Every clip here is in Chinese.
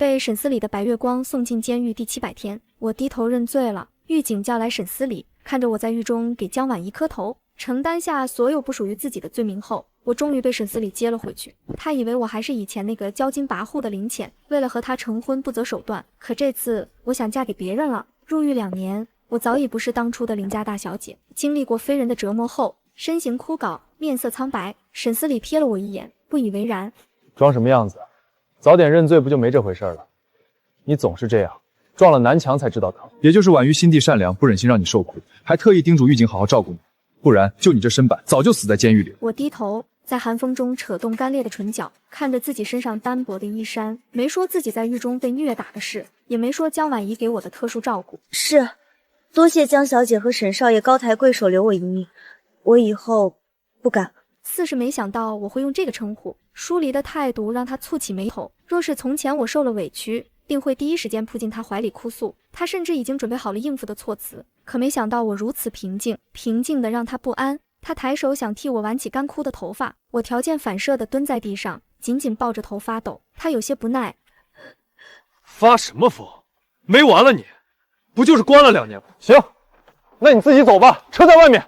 被沈思礼的白月光送进监狱第700天，我低头认罪了。狱警叫来沈思礼，看着我在狱中给江婉仪磕头，承担下所有不属于自己的罪名后，我终于被沈思礼接了回去。他以为我还是以前那个骄矜跋扈的林浅，为了和他成婚不择手段。可这次我想嫁给别人了。入狱2年，我早已不是当初的林家大小姐。经历过非人的折磨后，身形枯槁，面色苍白。沈思礼瞥了我一眼，不以为然。装什么样子？早点认罪不就没这回事了？你总是这样，撞了南墙才知道疼。也就是婉瑜心地善良，不忍心让你受苦，还特意叮嘱狱警好好照顾你，不然就你这身板，早就死在监狱里了。我低头，在寒风中扯动干裂的唇角，看着自己身上单薄的衣衫，没说自己在狱中被虐打的事，也没说江婉仪给我的特殊照顾。是，多谢江小姐和沈少爷高抬贵手留我一命，我以后不敢了。似是没想到我会用这个称呼，疏离的态度让他蹙起眉头。若是从前我受了委屈，定会第一时间扑进他怀里哭诉，他甚至已经准备好了应付的措辞。可没想到我如此平静，平静的让他不安。他抬手想替我挽起干枯的头发，我条件反射的蹲在地上，紧紧抱着头发抖。他有些不耐，发什么疯？没完了你！不就是关了2年吗？行，那你自己走吧，车在外面。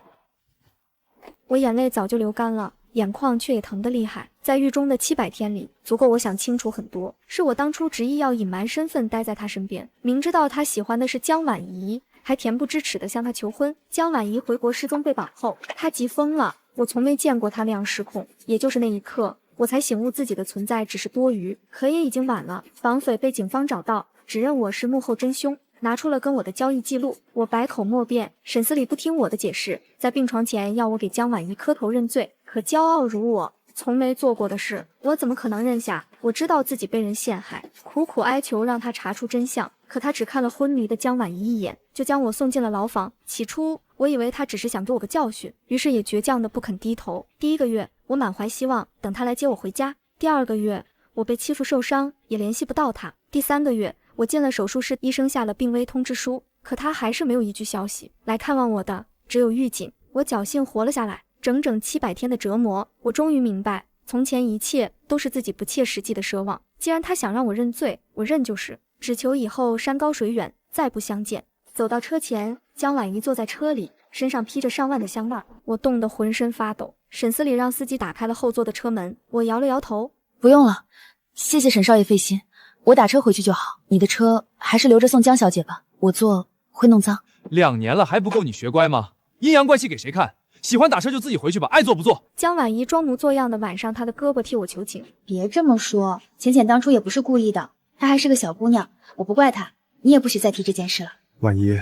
我眼泪早就流干了，眼眶却也疼得厉害。在狱中的700天里，足够我想清楚很多。是我当初执意要隐瞒身份，待在他身边，明知道他喜欢的是江婉仪，还恬不知耻地向他求婚。江婉仪回国失踪被绑后，他急疯了。我从没见过他那样失控，也就是那一刻，我才醒悟自己的存在只是多余。可也已经晚了，绑匪被警方找到，指认我是幕后真凶，拿出了跟我的交易记录。我百口莫辩，沈思礼不听我的解释，在病床前要我给江婉仪磕头认罪。可骄傲如我，从没做过的事，我怎么可能认下？我知道自己被人陷害，苦苦哀求让他查出真相，可他只看了昏迷的江婉仪一眼，就将我送进了牢房。起初我以为他只是想给我个教训，于是也倔强的不肯低头。第1个月，我满怀希望等他来接我回家。第2个月，我被欺负受伤，也联系不到他。第3个月，我进了手术室，医生下了病危通知书，可他还是没有一句消息。来看望我的只有狱警。我侥幸活了下来。整整700天的折磨，我终于明白，从前一切都是自己不切实际的奢望。既然他想让我认罪，我认就是，只求以后山高水远，再不相见。走到车前，江婉仪坐在车里，身上披着上万的香味，我冻得浑身发抖。沈思礼让司机打开了后座的车门，我摇了摇头，不用了，谢谢沈少爷费心，我打车回去就好。你的车还是留着送江小姐吧，我坐会弄脏。2年了还不够你学乖吗？阴阳怪气给谁看？喜欢打车就自己回去吧，爱坐不坐。江婉仪装模作样的挽上他的胳膊替我求情。别这么说，浅浅当初也不是故意的，她还是个小姑娘，我不怪她，你也不许再提这件事了。婉仪，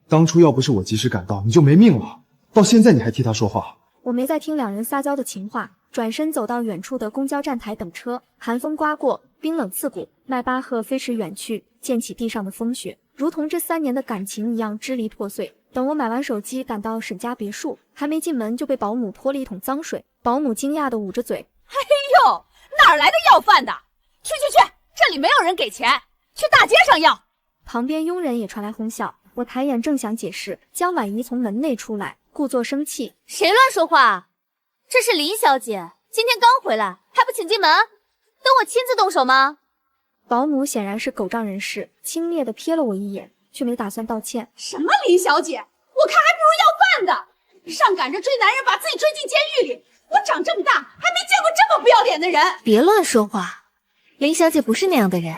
当初要不是我及时赶到，你就没命了。到现在你还替她说话。我没再听两人撒娇的情话，转身走到远处的公交站台等车。寒风刮过，冰冷刺骨，迈巴赫飞驰远去，溅起地上的风雪，如同这3年的感情一样支离破碎。等我买完手机赶到沈家别墅，还没进门就被保姆泼了一桶脏水。保姆惊讶地捂着嘴：哎呦，哪来的要饭的？去，这里没有人给钱，去大街上要。旁边佣人也传来哄笑。我抬眼正想解释，江婉仪从门内出来，故作生气：谁乱说话？这是林小姐，今天刚回来，还不请进门？等我亲自动手吗？保姆显然是狗仗人势，轻蔑地瞥了我一眼，却没打算道歉。什么林小姐，我看还不如要饭的，上赶着追男人把自己追进监狱里。我长这么大还没见过这么不要脸的人。别乱说话，林小姐不是那样的人，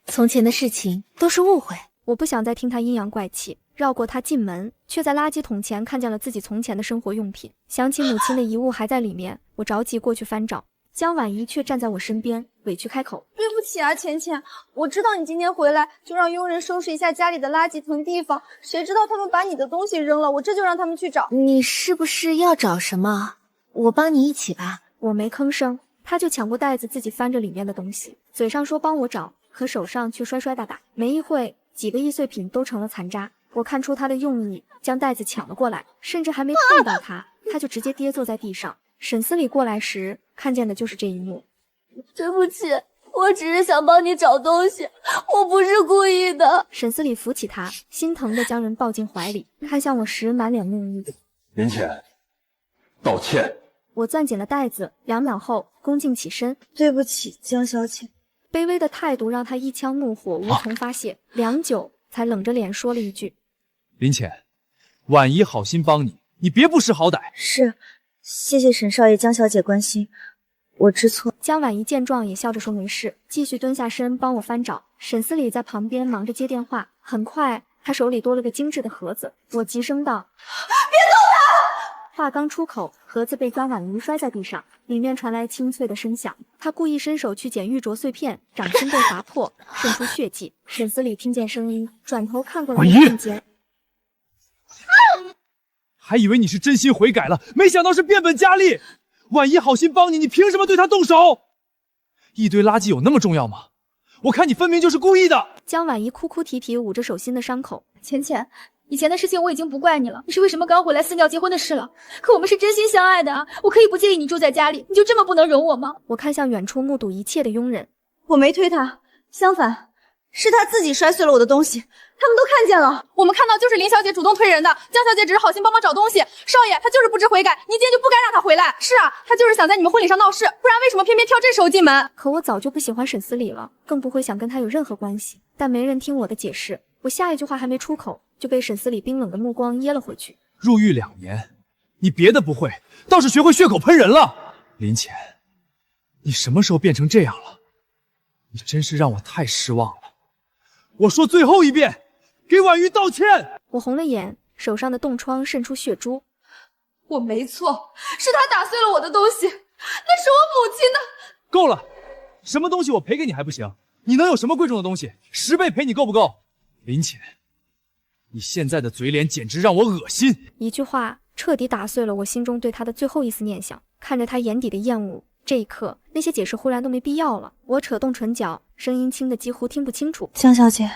从前的事情都是误会。我不想再听他阴阳怪气，绕过他进门，却在垃圾桶前看见了自己从前的生活用品，想起母亲的遗物还在里面，我着急过去翻找。江婉仪却站在我身边，委屈开口：对不起啊，浅浅，我知道你今天回来，就让佣人收拾一下家里的垃圾囤地方，谁知道他们把你的东西扔了，我这就让他们去找。你是不是要找什么？我帮你一起吧。我没吭声，他就抢过袋子自己翻着里面的东西，嘴上说帮我找，可手上却摔摔打打。没一会，几个易碎品都成了残渣。我看出他的用意，将袋子抢了过来，甚至还没碰到他，他就直接跌坐在地上。沈思礼过来时，看见的就是这一幕。对不起，我只是想帮你找东西，我不是故意的。沈思礼扶起他，心疼地将人抱进怀里，看向我时满脸怒意。林浅，道歉。我攥紧了袋子，2秒后恭敬起身。对不起，江小姐。卑微的态度让他一腔怒火无从发泄，良久才冷着脸说了一句：“林浅，婉仪好心帮你，你别不识好歹。”是，谢谢沈少爷、江小姐关心，我知错。江婉仪见状也笑着说没事，继续蹲下身帮我翻找。沈思礼在旁边忙着接电话，很快他手里多了个精致的盒子。我急声道：“别动他！”话刚出口，盒子被江婉仪摔在地上，里面传来清脆的声响。他故意伸手去捡玉镯碎片，掌心被划破，渗出血迹。沈思礼听见声音，转头看过来的瞬间，还以为你是真心悔改了，没想到是变本加厉。婉仪好心帮你，你凭什么对她动手？一堆垃圾有那么重要吗？我看你分明就是故意的。江婉仪哭哭啼啼，捂着手心的伤口。浅浅，以前的事情我已经不怪你了，你是为什么刚回来撕掉结婚的事了？可我们是真心相爱的啊！我可以不介意你住在家里，你就这么不能容我吗？我看向远处目睹一切的佣人，我没推他，相反，是他自己摔碎了我的东西，他们都看见了。我们看到就是林小姐主动推人的，江小姐只是好心帮忙找东西。少爷他就是不知悔改，你今天就不该让他回来。是啊，他就是想在你们婚礼上闹事，不然为什么偏偏挑这时候进门？可我早就不喜欢沈思礼了，更不会想跟他有任何关系。但没人听我的解释，我下一句话还没出口，就被沈思礼冰冷的目光噎了回去。入狱2年，你别的不会，倒是学会血口喷人了。林浅，你什么时候变成这样了？你真是让我太失望了。我说最后一遍，给婉瑜道歉。我红了眼，手上的冻疮渗出血珠。我没错，是他打碎了我的东西，那是我母亲的。够了，什么东西我赔给你还不行？你能有什么贵重的东西？10倍赔你够不够？林浅，你现在的嘴脸简直让我恶心。一句话彻底打碎了我心中对他的最后一丝念想。看着他眼底的厌恶，这一刻那些解释忽然都没必要了。我扯动唇角，声音轻得几乎听不清楚。江小姐，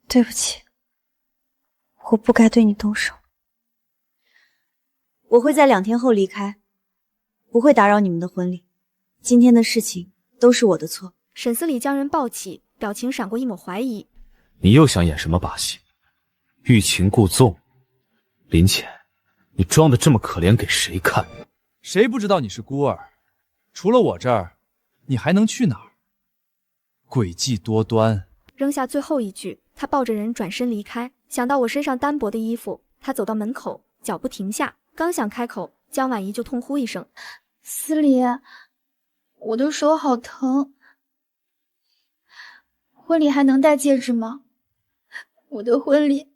对不起，我不该对你动手。我会在2天后离开，不会打扰你们的婚礼。今天的事情都是我的错。沈思礼将人抱起，表情闪过一抹怀疑。你又想演什么把戏？欲擒故纵？林浅，你装的这么可怜给谁看？谁不知道你是孤儿？除了我这儿，你还能去哪儿？诡计多端。扔下最后一句，他抱着人转身离开。想到我身上单薄的衣服，他走到门口，脚步停下，刚想开口，江婉仪就痛呼一声：“思礼，我的手好疼。婚礼还能戴戒指吗？我的婚礼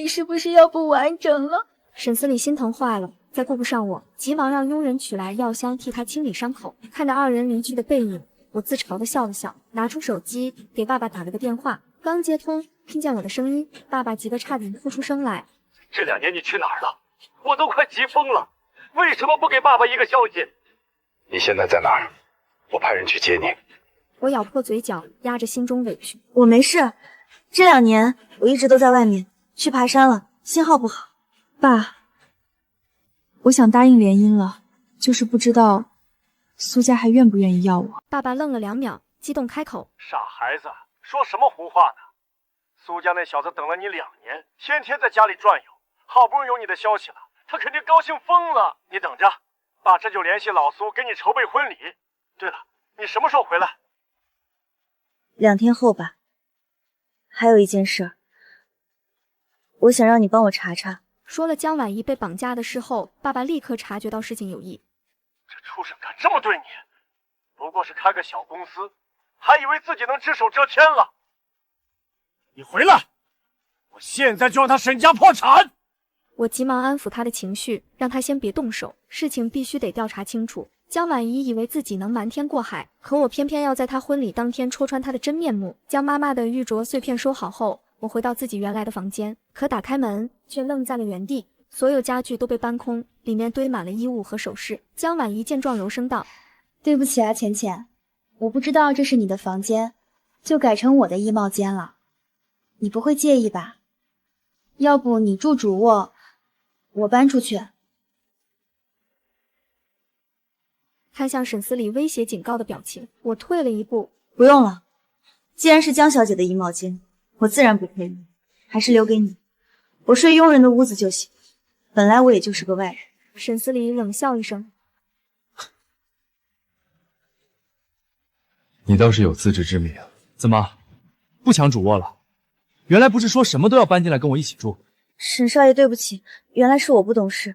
是不是要不完整了？”沈思礼心疼坏了，再顾不上我，急忙让佣人取来药箱替他清理伤口。看着2人离去的背影，我自嘲地笑了笑，拿出手机给爸爸打了个电话。刚接通，听见我的声音，爸爸急得差点哭出声来。这2年你去哪儿了？我都快急疯了，为什么不给爸爸一个消息？你现在在哪儿？我派人去接你。我咬破嘴角，压着心中委屈。我没事，这2年我一直都在外面，去爬山了，信号不好。爸，我想答应联姻了，就是不知道苏家还愿不愿意要我。爸爸愣了2秒，激动开口：“傻孩子，说什么胡话呢？苏家那小子等了你2年，天天在家里转悠，好不容易有你的消息了，他肯定高兴疯了。你等着，爸这就联系老苏给你筹备婚礼。对了，你什么时候回来？2天后吧。还有一件事，我想让你帮我查查。”说了江婉仪被绑架的事后，爸爸立刻察觉到事情有异。这畜生敢这么对你，不过是开个小公司，还以为自己能只手遮天了。你回来，我现在就让他沈家破产。我急忙安抚他的情绪，让他先别动手，事情必须得调查清楚。江婉仪以为自己能瞒天过海，可我偏偏要在她婚礼当天戳穿她的真面目。将妈妈的玉镯碎片收好后，我回到自己原来的房间，可打开门却愣在了原地。所有家具都被搬空，里面堆满了衣物和首饰。江婉仪见状柔声道：“对不起啊，浅浅，我不知道这是你的房间，就改成我的衣帽间了。你不会介意吧？要不你住主卧，我搬出去。”看向沈思礼威胁警告的表情，我退了一步：“不用了，既然是江小姐的衣帽间，我自然不配用，还是留给你。我睡佣人的屋子就行。本来我也就是个外人。”沈思礼冷笑一声：“你倒是有自知之明。怎么，不抢主卧了？原来不是说什么都要搬进来跟我一起住？沈少爷，对不起，原来是我不懂事，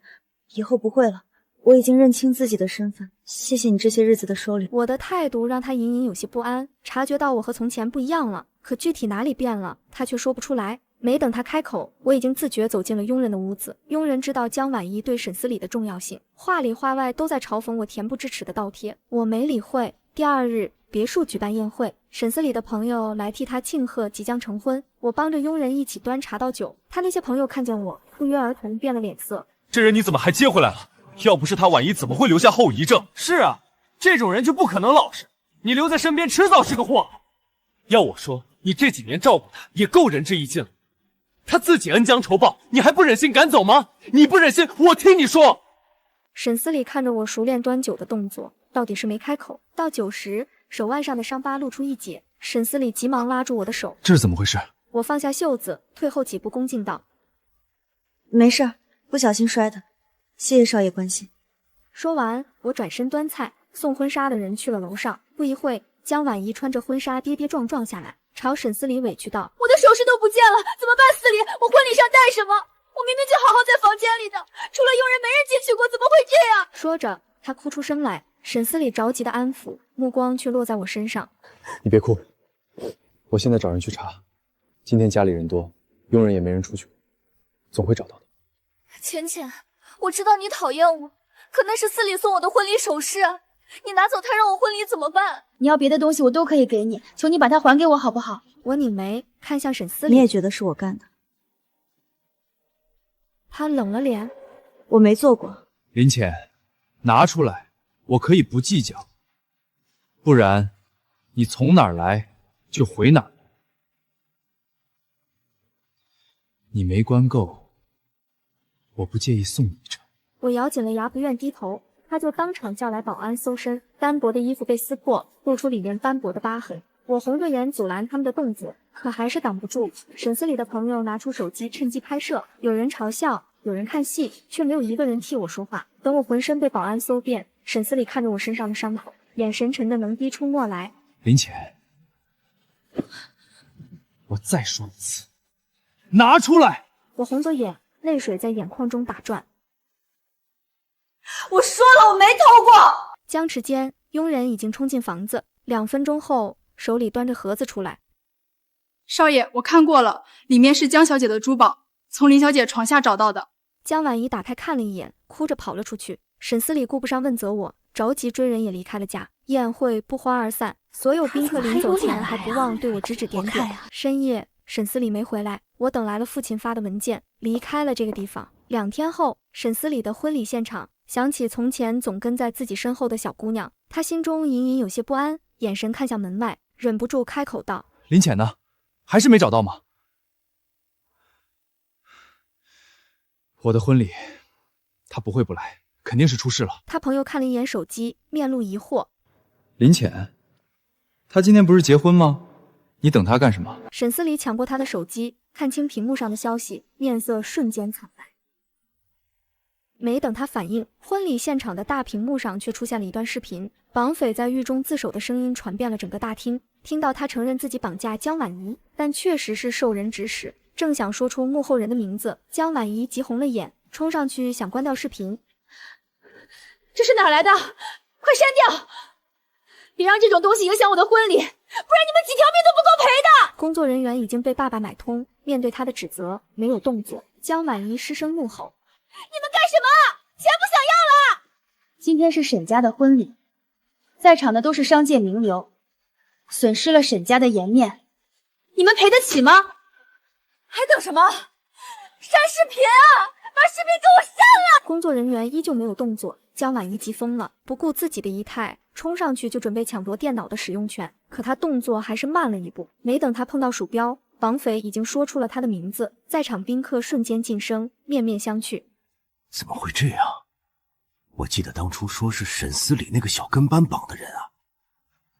以后不会了。我已经认清自己的身份，谢谢你这些日子的收留。我的态度让他隐隐有些不安，察觉到我和从前不一样了，可具体哪里变了，他却说不出来。没等他开口，我已经自觉走进了佣人的屋子。佣人知道江婉怡对沈思礼的重要性，话里话外都在嘲讽我恬不知耻的倒贴，我没理会。第二日，别墅举办宴会，沈思礼的朋友来替他庆贺即将成婚，我帮着佣人一起端茶倒酒。他那些朋友看见我，不约而同变了脸色。这人你怎么还接回来了？要不是他婉怡，怎么会留下后遗症？是啊，这种人就不可能老实，你留在身边迟早是个祸。要我说，你这几年照顾他也够仁至义尽了。他自己恩将仇报，你还不忍心赶走吗？你不忍心，我听你说。沈思礼看着我熟练端酒的动作，到底是没开口。倒酒时，手腕上的伤疤露出一截，沈思礼急忙拉住我的手。这是怎么回事？我放下袖子，退后几步，恭敬道：“没事，不小心摔的。谢谢少爷关心。”说完，我转身端菜，送婚纱的人去了楼上。不一会，江婉怡穿着婚纱跌跌撞撞下来，朝沈思礼委屈道：“我的首饰都不见了，怎么办？思礼，我婚礼上戴什么？我明明就好好在房间里的，除了佣人没人进去过，怎么会这样？”说着，他哭出声来。沈思礼着急的安抚，目光却落在我身上。你别哭，我现在找人去查。今天家里人多，佣人也没人出去，总会找到的。浅浅，我知道你讨厌我，可那是思礼送我的婚礼首饰啊！你拿走它让我婚礼怎么办？你要别的东西我都可以给你，求你把它还给我好不好？我拧眉看向沈思礼，你也觉得是我干的？他冷了脸，我没做过。林浅，拿出来，我可以不计较，不然你从哪儿来就回哪儿。你没关够，我不介意送你一程。我咬紧了牙，不愿低头。他就当场叫来保安搜身，单薄的衣服被撕破，露出里面斑驳的疤痕。我红着眼阻拦他们的动作，可还是挡不住。沈思礼的朋友拿出手机趁机拍摄，有人嘲笑，有人看戏，却没有一个人替我说话。等我浑身被保安搜遍，沈思礼看着我身上的伤口，眼神沉得能滴出墨来。林浅，我再说一次，拿出来！我红着眼，泪水在眼眶中打转。我说了，我没偷过。僵持间，佣人已经冲进房子，2分钟后，手里端着盒子出来。少爷，我看过了，里面是江小姐的珠宝，从林小姐床下找到的。江婉怡打开看了一眼，哭着跑了出去。沈思礼顾不上问责我，着急追人也离开了家。宴会不欢而散，所有宾客临走前还不忘对我指指点点。深夜，沈思礼没回来，我等来了父亲发的文件，离开了这个地方。2天后，沈思礼的婚礼现场。想起从前总跟在自己身后的小姑娘，他心中隐隐有些不安，眼神看向门外，忍不住开口道：“林浅呢？还是没找到吗？”我的婚礼，他不会不来，肯定是出事了。他朋友看了一眼手机，面露疑惑：“林浅，他今天不是结婚吗？你等他干什么？”沈思礼抢过他的手机，看清屏幕上的消息，面色瞬间惨白。没等他反应，婚礼现场的大屏幕上却出现了一段视频，绑匪在狱中自首的声音传遍了整个大厅。听到他承认自己绑架江婉怡，但确实是受人指使。正想说出幕后人的名字，江婉怡急红了眼，冲上去想关掉视频。这是哪来的？快删掉！别让这种东西影响我的婚礼，不然你们几条命都不够赔的！工作人员已经被爸爸买通，面对他的指责，没有动作。江婉怡失声怒吼。你们干什么？钱不想要了！今天是沈家的婚礼，在场的都是商界名流，损失了沈家的颜面，你们赔得起吗？还等什么？删视频啊！把视频给我删了！工作人员依旧没有动作，江婉怡急疯了，不顾自己的仪态，冲上去就准备抢夺电脑的使用权，可他动作还是慢了一步。没等他碰到鼠标，绑匪已经说出了他的名字，在场宾客瞬间噤声，面面相觑。怎么会这样？我记得当初说是沈思礼那个小跟班绑的人啊，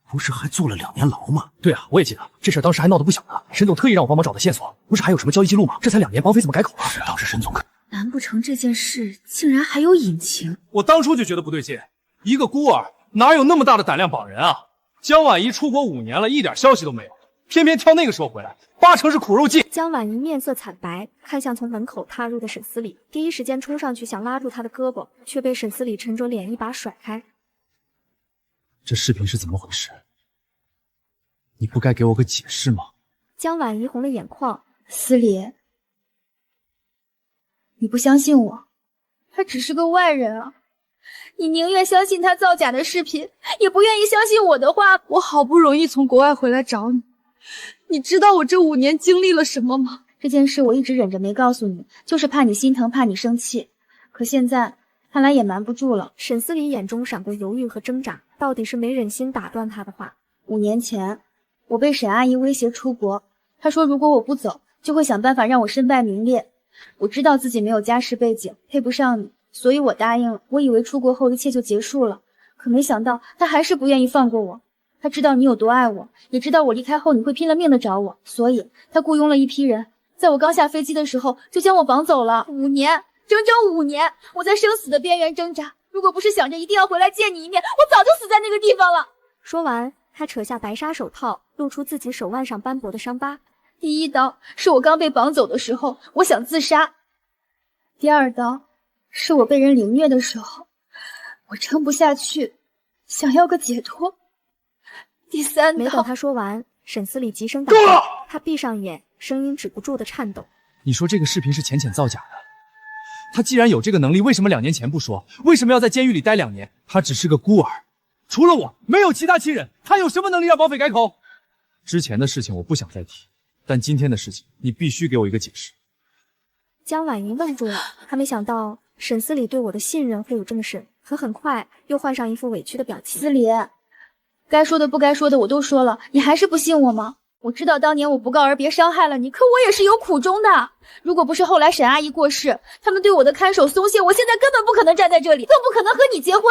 不是还坐了2年牢吗？对啊，我也记得这事当时还闹得不小呢。沈总特意让我帮忙找的线索，不是还有什么交易记录吗？这才2年，绑匪怎么改口啊？是当时沈总可……难不成这件事竟然还有隐情？我当初就觉得不对劲，一个孤儿哪有那么大的胆量绑人啊？江婉仪出国5年了，一点消息都没有，偏偏挑那个时候回来，8成是苦肉计。江婉仪面色惨白，看向从门口踏入的沈思礼，第一时间冲上去想拉住他的胳膊，却被沈思礼沉着脸一把甩开。这视频是怎么回事？你不该给我个解释吗？江婉仪红了眼眶，思礼，你不相信我？他只是个外人啊，你宁愿相信他造假的视频，也不愿意相信我的话。我好不容易从国外回来找你，你知道我这5年经历了什么吗？这件事我一直忍着没告诉你，就是怕你心疼，怕你生气。可现在看来也瞒不住了。沈思礼眼中闪过犹豫和挣扎，到底是没忍心打断他的话。5年前，我被沈阿姨威胁出国，她说如果我不走，就会想办法让我身败名裂。我知道自己没有家世背景，配不上你，所以我答应了。我以为出国后一切就结束了，可没想到她还是不愿意放过我。她知道你有多爱我，也知道我离开后你会拼了命的找我，所以她雇佣了一批人，在我刚下飞机的时候就将我绑走了。5年，整整5年，我在生死的边缘挣扎。如果不是想着一定要回来见你一面，我早就死在那个地方了。说完，他扯下白纱手套，露出自己手腕上斑驳的伤疤。第1刀是我刚被绑走的时候，我想自杀；第2刀是我被人凌虐的时候，我撑不下去，想要个解脱；第3刀……没等他说完，沈思礼急声打断，他闭上眼，声音止不住的颤抖。你说这个视频是浅浅造假的？他既然有这个能力，为什么2年前不说？为什么要在监狱里待2年？他只是个孤儿，除了我，没有其他亲人，他有什么能力让绑匪改口？之前的事情我不想再提，但今天的事情，你必须给我一个解释。江婉仪愣住了，她没想到沈思礼对我的信任会有这么深，可很快又换上一副委屈的表情。思礼，该说的不该说的我都说了，你还是不信我吗？我知道当年我不告而别伤害了你，可我也是有苦衷的。如果不是后来沈阿姨过世，他们对我的看守松懈，我现在根本不可能站在这里，更不可能和你结婚。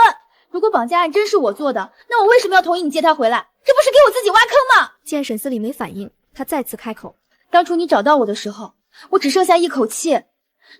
如果绑架案真是我做的，那我为什么要同意你接她回来？这不是给我自己挖坑吗？见沈思礼没反应，他再次开口：当初你找到我的时候，我只剩下一口气。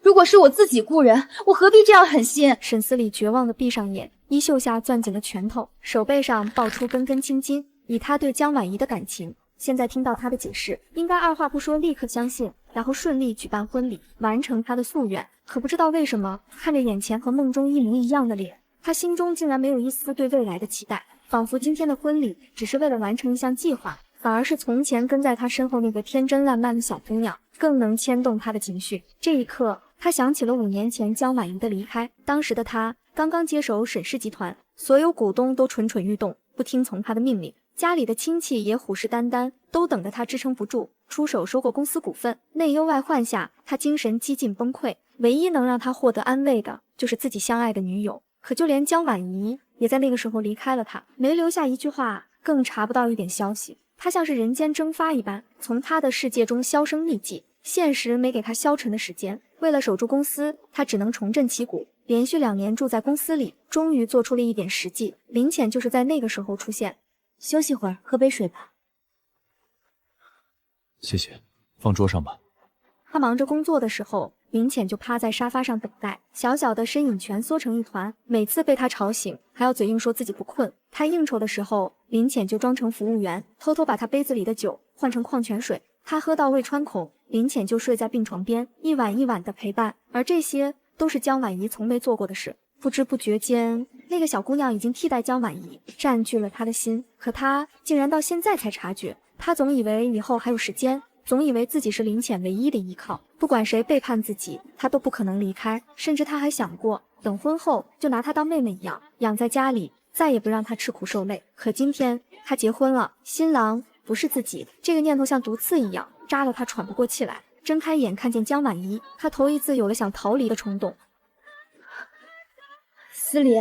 如果是我自己雇人，我何必这样狠心？沈思礼绝望地闭上眼，衣袖下攥紧了拳头，手背上爆出根根青筋。以他对江婉仪的感情，现在听到他的解释，应该二话不说立刻相信，然后顺利举办婚礼，完成他的夙愿。可不知道为什么，看着眼前和梦中一模一样的脸，他心中竟然没有一丝对未来的期待，仿佛今天的婚礼只是为了完成一项计划，反而是从前跟在他身后那个天真烂漫的小姑娘更能牵动他的情绪。这一刻，他想起了5年前江婉仪的离开，当时的他刚刚接手沈氏集团，所有股东都蠢蠢欲动，不听从他的命令，家里的亲戚也虎视眈眈，都等着他支撑不住，出手收购公司股份。内忧外患下，他精神几近崩溃，唯一能让他获得安慰的就是自己相爱的女友。可就连江婉仪也在那个时候离开了他，没留下一句话，更查不到一点消息。他像是人间蒸发一般，从他的世界中销声匿迹，现实没给他消沉的时间。为了守住公司，他只能重振旗鼓，连续2年住在公司里，终于做出了一点实际。林浅就是在那个时候出现。休息会儿，喝杯水吧。谢谢，放桌上吧。他忙着工作的时候，林浅就趴在沙发上等待，小小的身影蜷缩成一团，每次被他吵醒，还要嘴硬说自己不困。他应酬的时候，林浅就装成服务员，偷偷把他杯子里的酒换成矿泉水。他喝到胃穿孔，林浅就睡在病床边，一晚一晚的陪伴。而这些都是江婉仪从没做过的事。不知不觉间，那个小姑娘已经替代江婉仪占据了他的心，可他竟然到现在才察觉。他总以为以后还有时间，总以为自己是林浅唯一的依靠，不管谁背叛自己，他都不可能离开。甚至他还想过，等婚后就拿她当妹妹一样，养在家里，再也不让她吃苦受累。可今天他结婚了，新郎不是自己，这个念头像毒刺一样，扎得他喘不过气来。睁开眼看见江婉仪，他头一次有了想逃离的冲动。思礼，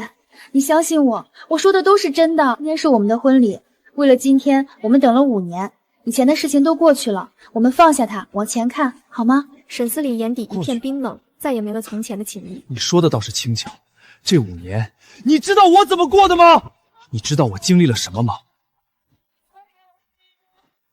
你相信我，我说的都是真的。今天是我们的婚礼，为了今天，我们等了5年，以前的事情都过去了，我们放下它，往前看，好吗？沈思礼眼底一片冰冷，再也没了从前的情谊。你说的倒是轻巧，这5年，你知道我怎么过的吗？你知道我经历了什么吗？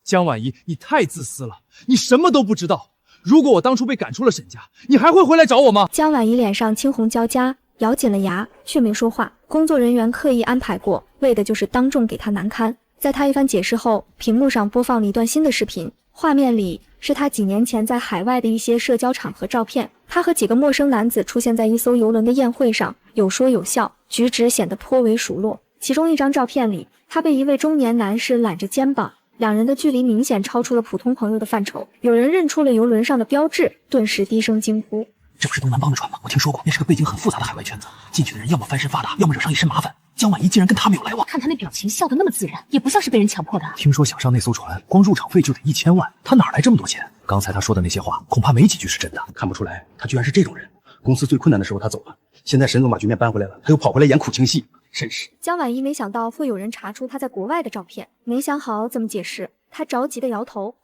江婉仪，你太自私了，你什么都不知道。如果我当初被赶出了沈家，你还会回来找我吗？江婉仪脸上青红交加，咬紧了牙，却没说话。工作人员刻意安排过，为的就是当众给她难堪。在他一番解释后，屏幕上播放了一段新的视频，画面里是他几年前在海外的一些社交场合照片。他和几个陌生男子出现在一艘游轮的宴会上，有说有笑，举止显得颇为熟络。其中一张照片里，他被一位中年男士揽着肩膀，两人的距离明显超出了普通朋友的范畴。有人认出了游轮上的标志，顿时低声惊呼：“这不是东南帮的船吗？我听说过，那是个背景很复杂的海外圈子，进去的人要么翻身发达，要么惹上一身麻烦。江婉怡竟然跟他们有来往，看他那表情，笑得那么自然，也不像是被人强迫的。听说想上那艘船，光入场费就得1000万，他哪来这么多钱？刚才他说的那些话，恐怕没几句是真的。看不出来，他居然是这种人。公司最困难的时候他走了，现在沈总把局面扳回来了，他又跑回来演苦情戏，真是……江婉怡没想到会有人查出他在国外的照片，没想好怎么解释，他着急的摇头：“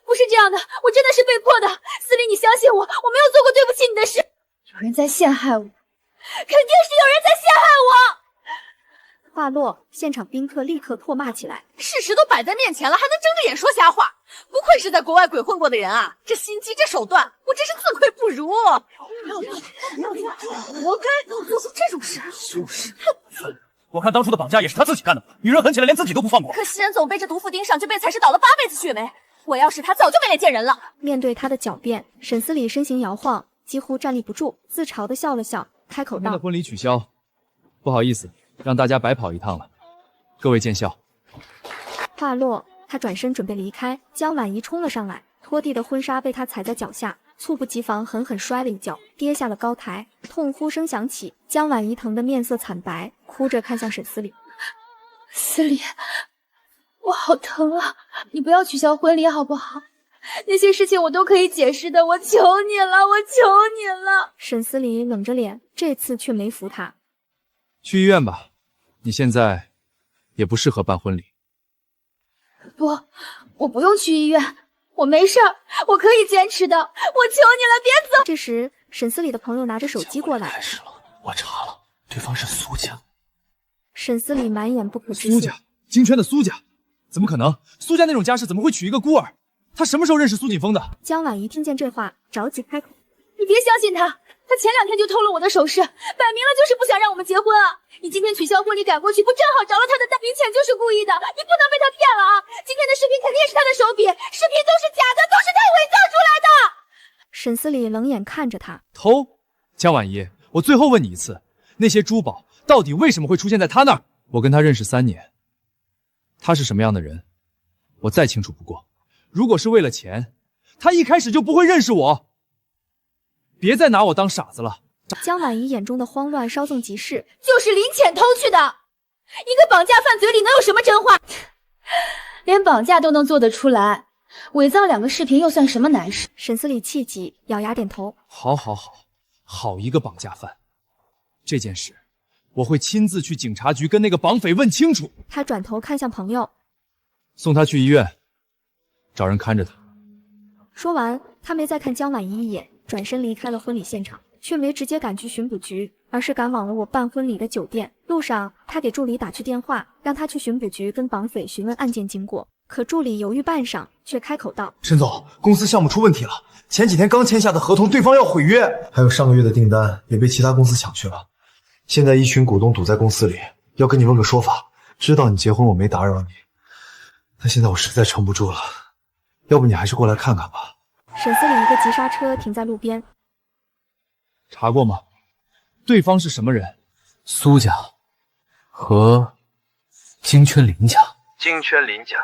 不是这样的，我真的是被迫的。司令，你相信我，我没有做过对不起你的事。有人在陷害我，肯定是有人在陷害我。”话落，现场宾客立刻唾骂起来。事实都摆在面前了，还能睁着眼说瞎话？不愧是在国外鬼混过的人啊！这心机，这手段，我真是自愧不如。活该做出这种事。就是，我看当初的绑架也是他自己干的吧？女人狠起来连自己都不放过。可惜人总被这毒妇盯上，就被才是倒了8辈子血霉。我要是他，早就没脸见人了。面对他的狡辩，沈思礼身形摇晃，几乎站立不住，自嘲的笑了笑，开口道：“今天的婚礼取消，不好意思，让大家白跑一趟了，各位见笑。”话落，他转身准备离开，江婉怡冲了上来，拖地的婚纱被他踩在脚下，猝不及防狠狠摔了一跤，跌下了高台，痛呼声响起，江婉怡疼得面色惨白，哭着看向沈思礼：“司礼，我好疼啊！你不要取消婚礼好不好？那些事情我都可以解释的，我求你了，我求你了。”沈思礼冷着脸，这次却没服他：“去医院吧，你现在也不适合办婚礼。”“不，我不用去医院，我没事儿，我可以坚持的，我求你了，别走。”这时，沈思礼的朋友拿着手机过来：“开始了，我查了，对方是苏家。”沈思礼满眼不可置信：“苏家，京圈的苏家，怎么可能？苏家那种家世怎么会娶一个孤儿？他什么时候认识苏锦峰的？”江婉怡听见这话，着急开口：“你别相信他，他前2天就偷了我的首饰，摆明了就是不想让我们结婚啊！你今天取消婚礼赶过去，不正好着了他的当？林浅就是故意的，你不能被他骗了啊！今天的视频肯定是他的手笔，视频都是假的，都是他伪造出来的。”沈思礼冷眼看着他：“偷？江婉怡，我最后问你一次，那些珠宝到底为什么会出现在他那儿？我跟他认识3年，他是什么样的人，我再清楚不过。如果是为了钱，他一开始就不会认识我。别再拿我当傻子了。”江婉怡眼中的慌乱稍纵即逝：“就是林浅偷去的，一个绑架犯嘴里能有什么真话？连绑架都能做得出来，伪造2个视频又算什么难事？”沈思礼气急，咬牙点头：“好一个绑架犯！这件事我会亲自去警察局跟那个绑匪问清楚。”他转头看向朋友：“送他去医院，找人看着他。”说完，他没再看江婉怡一眼，转身离开了婚礼现场，却没直接赶去巡捕局，而是赶往了我办婚礼的酒店。路上，他给助理打去电话，让他去巡捕局跟绑匪询问案件经过。可助理犹豫半晌，却开口道：“沈总，公司项目出问题了，前几天刚签下的合同，对方要毁约，还有上个月的订单也被其他公司抢去了。现在一群股东堵在公司里，要跟你问个说法。知道你结婚我没打扰你，但现在我实在撑不住了，要不你还是过来看看吧。”沈思礼一个急刹车停在路边：“查过吗？对方是什么人？”“苏家和京圈林家。”“京圈林家。”“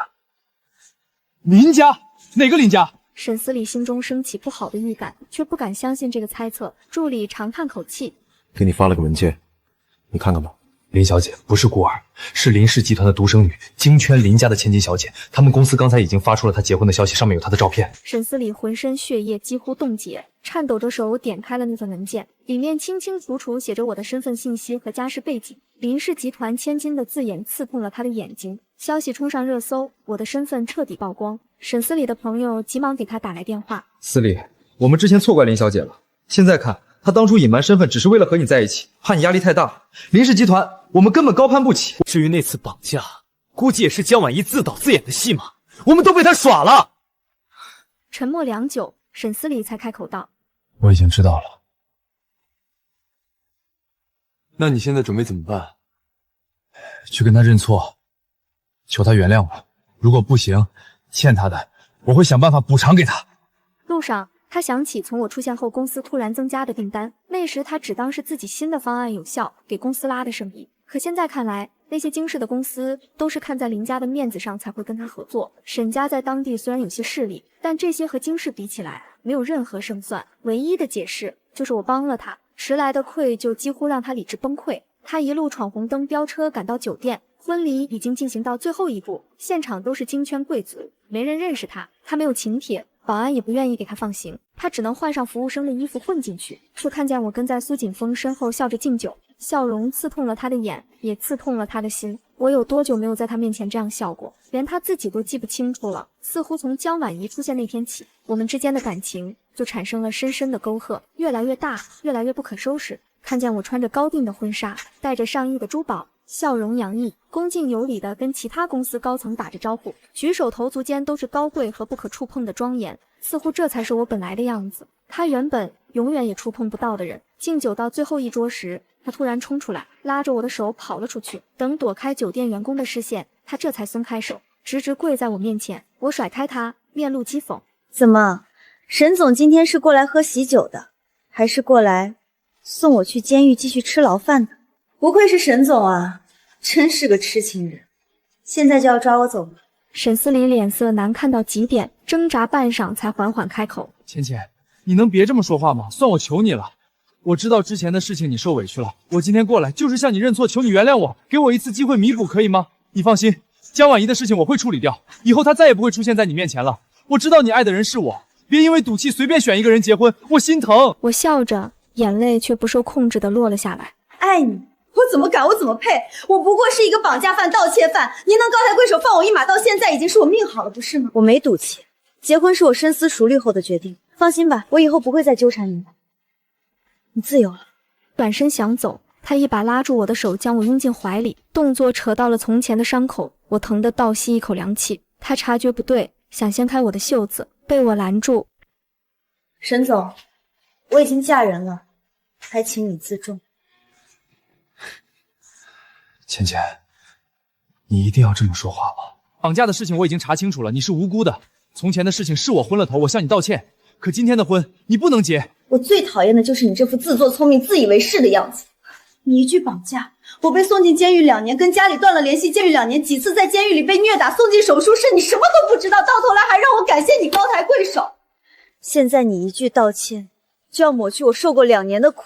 林家？哪个林家？”沈思礼心中升起不好的预感，却不敢相信这个猜测。助理长叹口气：“给你发了个文件，你看看吧。”“林小姐不是孤儿，是林氏集团的独生女，京圈林家的千金小姐。他们公司刚才已经发出了她结婚的消息，上面有她的照片。”沈思礼浑身血液几乎冻结，颤抖着手点开了那份文件，里面清清楚楚写着我的身份信息和家世背景。林氏集团千金的字眼刺痛了他的眼睛。消息冲上热搜，我的身份彻底曝光。沈思礼的朋友急忙给他打来电话：“思礼，我们之前错怪林小姐了，现在看她当初隐瞒身份只是为了和你在一起，怕你压力太大。林氏集团我们根本高攀不起。至于那次绑架，估计也是江婉怡自导自演的戏码，我们都被她耍了。”沉默良久，沈思礼才开口道：“我已经知道了。”“那你现在准备怎么办？”“去跟他认错，求他原谅我。如果不行，欠他的我会想办法补偿给他。路上，他想起从我出现后公司突然增加的订单，那时他只当是自己新的方案有效，给公司拉的生意。可现在看来，那些京市的公司都是看在林家的面子上才会跟他合作。沈家在当地虽然有些势力，但这些和京市比起来，没有任何胜算。唯一的解释就是我帮了他，迟来的愧疚几乎让他理智崩溃。他一路闯红灯飙车赶到酒店，婚礼已经进行到最后一步，现场都是京圈贵族，没人认识他。他没有请帖，保安也不愿意给他放行，他只能换上服务生的衣服混进去。却看见我跟在苏锦峰身后笑着敬酒，笑容刺痛了他的眼，也刺痛了他的心。我有多久没有在他面前这样笑过，连他自己都记不清楚了。似乎从江婉仪出现那天起，我们之间的感情就产生了深深的沟壑，越来越大，越来越不可收拾。看见我穿着高定的婚纱，戴着上亿的珠宝，笑容洋溢，恭敬有礼地跟其他公司高层打着招呼，举手投足间都是高贵和不可触碰的庄严，似乎这才是我本来的样子。他原本永远也触碰不到的人。敬酒到最后一桌时，他突然冲出来，拉着我的手跑了出去。等躲开酒店员工的视线，他这才松开手，直直跪在我面前。我甩开他，面露讥讽：怎么，沈总今天是过来喝喜酒的，还是过来送我去监狱继续吃牢饭的？不愧是沈总啊，真是个痴情人。现在就要抓我走吗？沈思礼脸色难看到极点，挣扎半晌才缓缓开口：芊芊，你能别这么说话吗？算我求你了。我知道之前的事情你受委屈了，我今天过来就是向你认错，求你原谅我，给我一次机会弥补，可以吗？你放心，江婉仪的事情我会处理掉，以后她再也不会出现在你面前了。我知道你爱的人是我，别因为赌气随便选一个人结婚，我心疼。我笑着，眼泪却不受控制地落了下来。爱你，我怎么敢，我怎么配？我不过是一个绑架犯、盗窃犯，您能高抬贵手放我一马，到现在已经是我命好了，不是吗？我没赌气，结婚是我深思熟虑后的决定。放心吧，我以后不会再纠缠你了。你自由了。转身想走，他一把拉住我的手，将我拥进怀里，动作扯到了从前的伤口，我疼得倒吸一口凉气。他察觉不对，想掀开我的袖子，被我拦住。沈总，我已经嫁人了，还请你自重。芊芊，你一定要这么说话吗？绑架的事情我已经查清楚了，你是无辜的。从前的事情是我昏了头，我向你道歉。可今天的婚你不能结。我最讨厌的就是你这副自作聪明、自以为是的样子。你一句绑架，我被送进监狱2年，跟家里断了联系，监狱2年，几次在监狱里被虐打，送进手术室，你什么都不知道，到头来还让我感谢你高抬贵手。现在你一句道歉，就要抹去我受过2年的苦。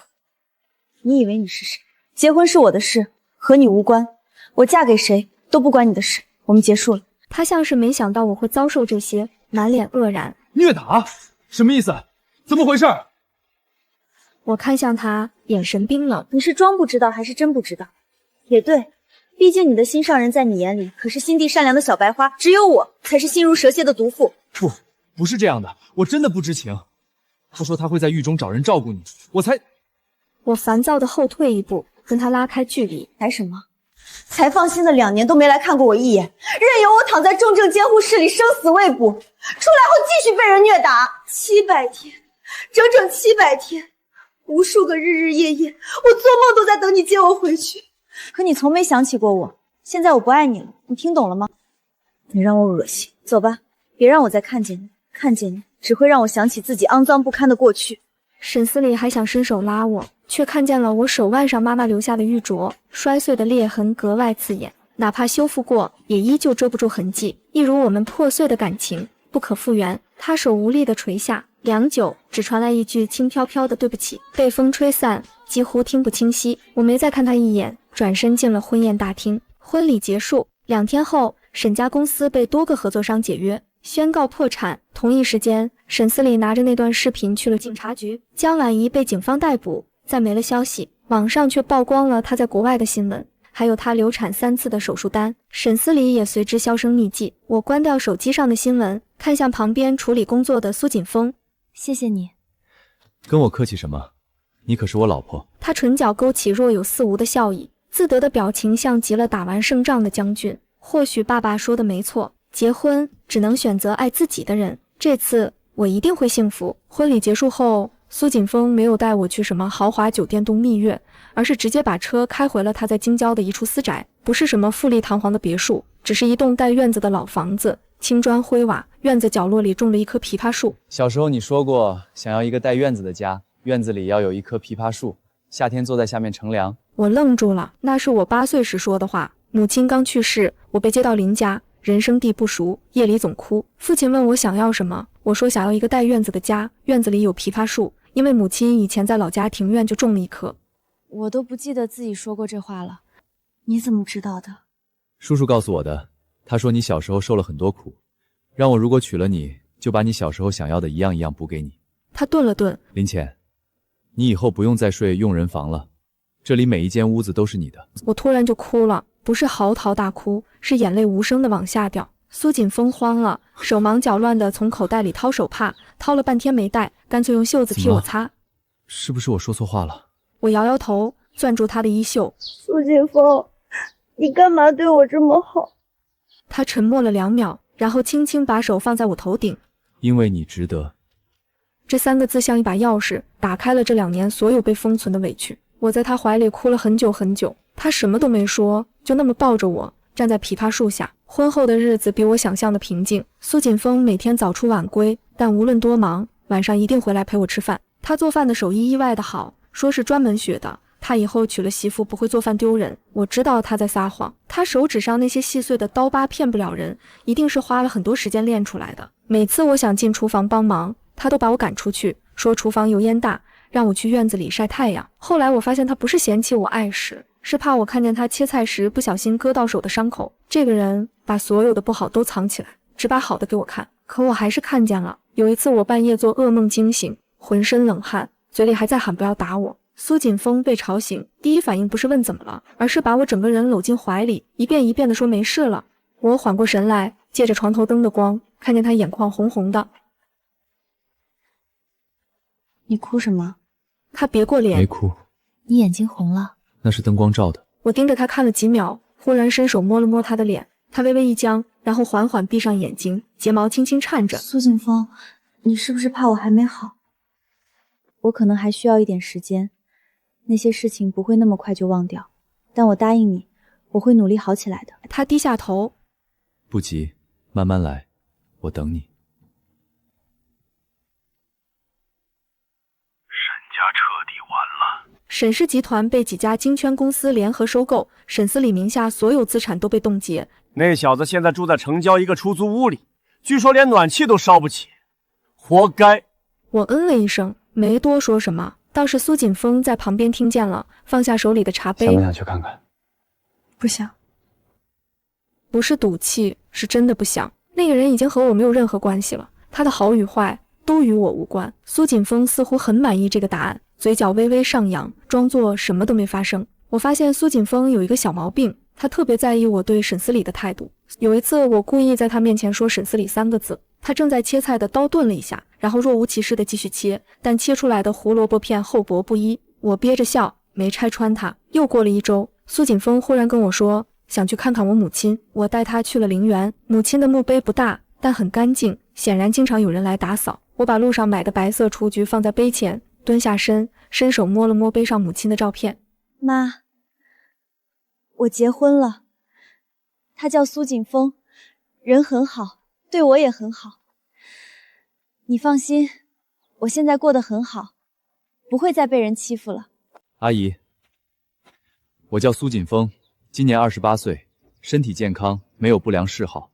你以为你是谁？结婚是我的事，和你无关。我嫁给谁都不关你的事。我们结束了。他像是没想到我会遭受这些，满脸愕然。虐打？什么意思？怎么回事？我看向他，眼神冰冷。你是装不知道还是真不知道？也对，毕竟你的心上人在你眼里可是心地善良的小白花，只有我才是心如蛇蝎的毒妇。不是这样的，我真的不知情。他说他会在狱中找人照顾你，我才……我烦躁的后退一步，跟他拉开距离。还什么？才放心的2年都没来看过我一眼，任由我躺在重症监护室里生死未卜，出来后继续被人虐打。700天，整整700天，无数个日日夜夜，我做梦都在等你接我回去。可你从没想起过我，现在我不爱你了，你听懂了吗？你让我恶心，走吧，别让我再看见你，看见你只会让我想起自己肮脏不堪的过去。沈思礼还想伸手拉我，却看见了我手腕上妈妈留下的玉镯，摔碎的裂痕格外刺眼，哪怕修复过，也依旧遮不住痕迹，一如我们破碎的感情，不可复原。他手无力地垂下，良久，只传来一句轻飘飘的对不起，被风吹散，几乎听不清晰。我没再看他一眼，转身进了婚宴大厅。婚礼结束2天后，沈家公司被多个合作商解约，宣告破产。同一时间，沈思礼拿着那段视频去了警察局，江婉仪被警方逮捕，再没了消息。网上却曝光了他在国外的新闻，还有他流产3次的手术单。沈思礼也随之销声匿迹。我关掉手机上的新闻，看向旁边处理工作的苏锦峰。谢谢你。跟我客气什么？你可是我老婆。他唇角勾起若有似无的笑意，自得的表情像极了打完胜仗的将军。或许爸爸说的没错，结婚只能选择爱自己的人。这次我一定会幸福。婚礼结束后，苏锦峰没有带我去什么豪华酒店度蜜月，而是直接把车开回了他在京郊的一处私宅，不是什么富丽堂皇的别墅，只是一栋带院子的老房子，青砖灰瓦，院子角落里种了一棵枇杷树。小时候你说过想要一个带院子的家，院子里要有一棵枇杷树，夏天坐在下面乘凉。我愣住了，那是我8岁时说的话。母亲刚去世，我被接到邻家，人生地不熟，夜里总哭。父亲问我想要什么，我说想要一个带院子的家，院子里有枇杷树，因为母亲以前在老家庭院就种了一棵。我都不记得自己说过这话了，你怎么知道的？叔叔告诉我的，他说你小时候受了很多苦，让我如果娶了你，就把你小时候想要的一样一样补给你。他顿了顿，林浅，你以后不用再睡佣人房了，这里每一间屋子都是你的。我突然就哭了，不是嚎啕大哭，是眼泪无声的往下掉。苏锦峰慌了，手忙脚乱的从口袋里掏手帕，掏了半天没带，干脆用袖子替我擦。是不是我说错话了？我摇摇头，攥住他的衣袖。苏锦峰，你干嘛对我这么好？他沉默了2秒，然后轻轻把手放在我头顶。因为你值得。这3个字像一把钥匙，打开了这2年所有被封存的委屈。我在他怀里哭了很久很久，他什么都没说，就那么抱着我，站在枇杷树下。婚后的日子比我想象的平静。苏锦峰每天早出晚归，但无论多忙，晚上一定回来陪我吃饭。他做饭的手艺意外的好，说是专门学的。他以后娶了媳妇不会做饭丢人。我知道他在撒谎，他手指上那些细碎的刀疤骗不了人，一定是花了很多时间练出来的。每次我想进厨房帮忙，他都把我赶出去，说厨房油烟大，让我去院子里晒太阳。后来我发现他不是嫌弃我碍事，是怕我看见他切菜时不小心割到手的伤口。这个人把所有的不好都藏起来，只把好的给我看。可我还是看见了。有一次我半夜做噩梦惊醒，浑身冷汗，嘴里还在喊不要打我。苏锦峰被吵醒，第一反应不是问怎么了，而是把我整个人搂进怀里，一遍一遍地说没事了。我缓过神来，借着床头灯的光，看见他眼眶红红的。你哭什么？他别过脸。没哭。你眼睛红了？那是灯光照的。我盯着他看了几秒，忽然伸手摸了摸他的脸，他微微一僵，然后缓缓闭上眼睛，睫毛轻轻颤着。苏锦峰，你是不是怕我还没好？我可能还需要一点时间，那些事情不会那么快就忘掉，但我答应你，我会努力好起来的。他低下头，不急，慢慢来，我等你。沈氏集团被几家金圈公司联合收购，沈思礼名下所有资产都被冻结。那小子现在住在城郊一个出租屋里，据说连暖气都烧不起，活该。我嗯了一声，没多说什么，倒是苏锦峰在旁边听见了，放下手里的茶杯。想不想去看看？不想。不是赌气，是真的不想。那个人已经和我没有任何关系了，他的好与坏都与我无关。苏锦峰似乎很满意这个答案，嘴角微微上扬，装作什么都没发生。我发现苏锦峰有一个小毛病，他特别在意我对沈思礼的态度。有一次我故意在他面前说沈思礼3个字，他正在切菜的刀顿了一下，然后若无其事的继续切，但切出来的胡萝卜片厚薄不一。我憋着笑，没拆穿他。又过了1周，苏锦峰忽然跟我说想去看看我母亲，我带他去了陵园。母亲的墓碑不大，但很干净，显然经常有人来打扫。我把路上买的白色雏菊放在碑前，蹲下身，伸手摸了摸碑上母亲的照片。妈，我结婚了，他叫苏锦峰，人很好，对我也很好。你放心，我现在过得很好，不会再被人欺负了。阿姨，我叫苏锦峰，今年28岁，身体健康，没有不良嗜好，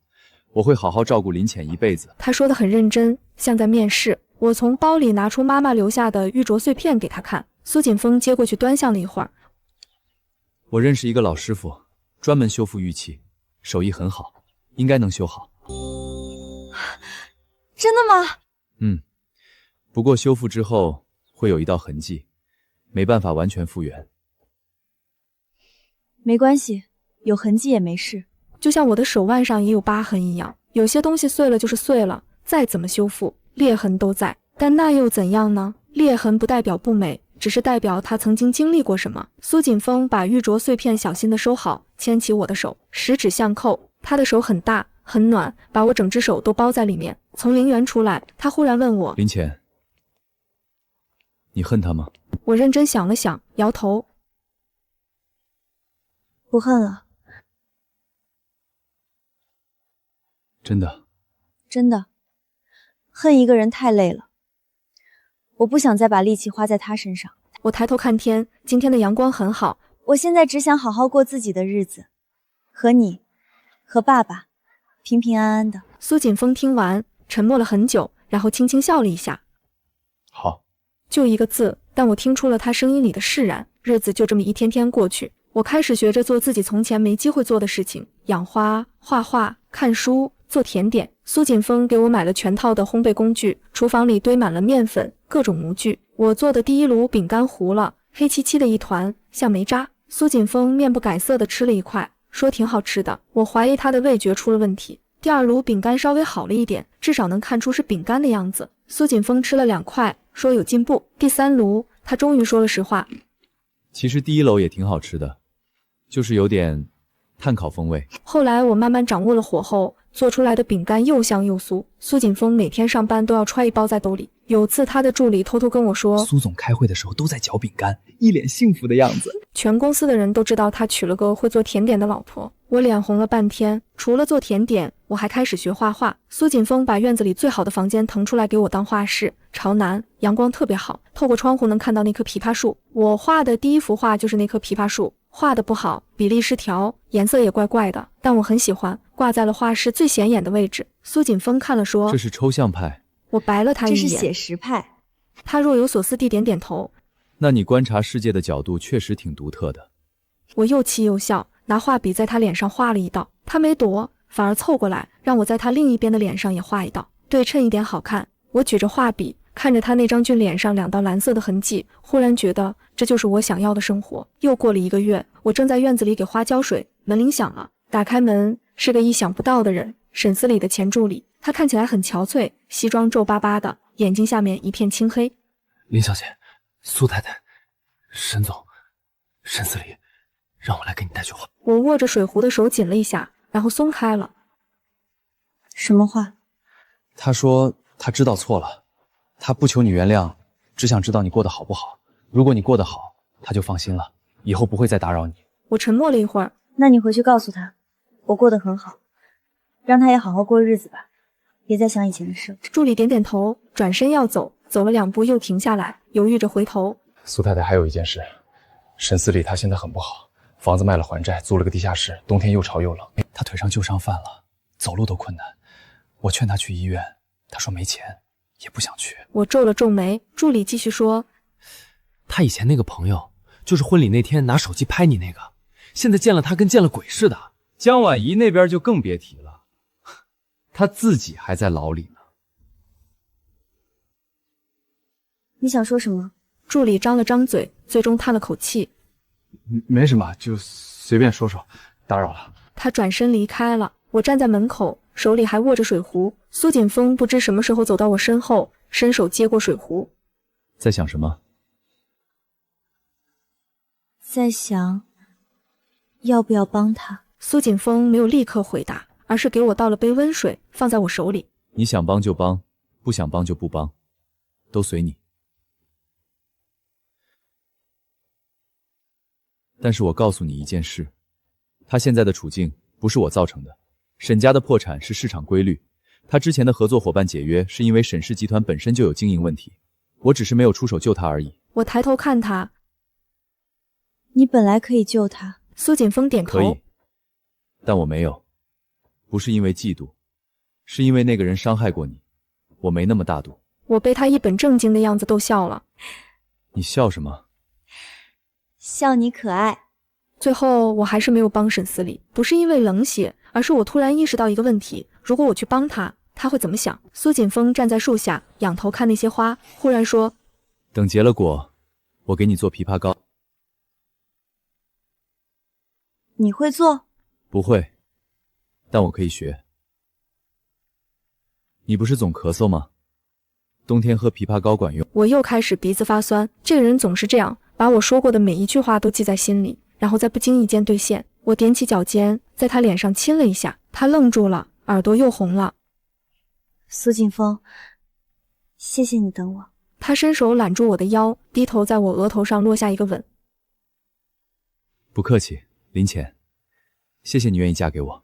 我会好好照顾林浅一辈子。他说得很认真，像在面试。我从包里拿出妈妈留下的玉镯碎片给他看，苏锦峰接过去端详了一会儿。我认识一个老师傅，专门修复玉器，手艺很好，应该能修好。真的吗？不过修复之后会有一道痕迹，没办法完全复原。没关系，有痕迹也没事。就像我的手腕上也有疤痕一样，有些东西碎了就是碎了，再怎么修复，裂痕都在。但那又怎样呢？裂痕不代表不美，只是代表他曾经经历过什么。苏锦峰把玉镯碎片小心地收好，牵起我的手，十指相扣。他的手很大很暖，把我整只手都包在里面。从陵园出来，他忽然问我：林浅，你恨他吗？我认真想了想，摇头。不恨了。真的。真的，恨一个人太累了，我不想再把力气花在他身上。我抬头看天，今天的阳光很好，我现在只想好好过自己的日子，和你，和爸爸，平平安安的。苏锦峰听完，沉默了很久，然后轻轻笑了一下。好，就一个字，但我听出了他声音里的释然。日子就这么一天天过去，我开始学着做自己从前没机会做的事情，养花、画画、看书、做甜点。苏锦峰给我买了全套的烘焙工具，厨房里堆满了面粉、各种模具。我做的第一炉饼干糊了，黑漆漆的一团，像煤渣。苏锦峰面不改色的吃了一块，说挺好吃的。我怀疑他的味觉出了问题。第二炉饼干稍微好了一点，至少能看出是饼干的样子。苏锦峰吃了2块，说有进步。第3炉，他终于说了实话。其实第1楼也挺好吃的，就是有点炭烤风味。后来我慢慢掌握了火候，做出来的饼干又香又酥。苏锦峰每天上班都要揣1包在兜里。有次他的助理偷偷跟我说，苏总开会的时候都在嚼饼干，一脸幸福的样子。全公司的人都知道他娶了个会做甜点的老婆。我脸红了半天，除了做甜点，我还开始学画画。苏锦峰把院子里最好的房间腾出来给我当画室，朝南，阳光特别好，透过窗户能看到那棵枇杷树。我画的第1幅画就是那棵枇杷树，画的不好，比例失调，颜色也怪怪的，但我很喜欢，挂在了画室最显眼的位置。苏锦峰看了说，这是抽象派。我白了他一眼，这是写实派。他若有所思地点点头。那你观察世界的角度确实挺独特的。我又气又笑，拿画笔在他脸上画了一道，他没躲，反而凑过来让我在他另一边的脸上也画一道，对称一点好看。我举着画笔，看着他那张俊脸上2道蓝色的痕迹，忽然觉得这就是我想要的生活。又过了1个月，我正在院子里给花浇水，门铃响了，打开门是个意想不到的人，沈司里的前助理。他看起来很憔悴，西装皱巴巴的，眼睛下面一片青黑。林小姐，苏太太，沈总，沈司理，让我来给你带句话。我握着水壶的手紧了一下，然后松开了。什么话？他说他知道错了，他不求你原谅，只想知道你过得好不好。如果你过得好，他就放心了，以后不会再打扰你。我沉默了一会儿。那你回去告诉他，我过得很好，让他也好好过日子吧，别再想以前的事。助理点点头，转身要走，走了2步又停下来，犹豫着回头。苏太太还有一件事，沈司理他现在很不好，房子卖了还债，租了个地下室，冬天又潮又冷，他腿上旧伤犯了，走路都困难。我劝他去医院，他说没钱，也不想去。我皱了皱眉，助理继续说，他以前那个朋友，就是婚礼那天拿手机拍你那个，现在见了他跟见了鬼似的。江婉仪那边就更别提了，他自己还在牢里呢。你想说什么？助理张了张嘴，最终叹了口气。没什么，就随便说说，打扰了。他转身离开了。我站在门口，手里还握着水壶。苏锦峰不知什么时候走到我身后，伸手接过水壶。在想什么？在想要不要帮他。苏锦峰没有立刻回答，而是给我倒了杯温水，放在我手里。你想帮就帮，不想帮就不帮，都随你。但是我告诉你一件事，他现在的处境不是我造成的，沈家的破产是市场规律，他之前的合作伙伴解约是因为沈氏集团本身就有经营问题，我只是没有出手救他而已。我抬头看他，你本来可以救他。苏锦峰点头。可以，但我没有，不是因为嫉妒，是因为那个人伤害过你，我没那么大度。我被他一本正经的样子逗笑了。你笑什么？笑你可爱。最后我还是没有帮沈司理，不是因为冷血，而是我突然意识到一个问题，如果我去帮他，他会怎么想？苏锦峰站在树下，仰头看那些花，忽然说，等结了果，我给你做枇杷膏。你会做？不会，但我可以学。你不是总咳嗽吗？冬天喝枇杷膏管用。我又开始鼻子发酸，这个人总是这样，把我说过的每一句话都记在心里，然后在不经意间兑现。我踮起脚尖，在他脸上亲了一下，他愣住了，耳朵又红了。苏锦峰，谢谢你等我。他伸手揽住我的腰，低头在我额头上落下一个吻。不客气，林浅，谢谢你愿意嫁给我。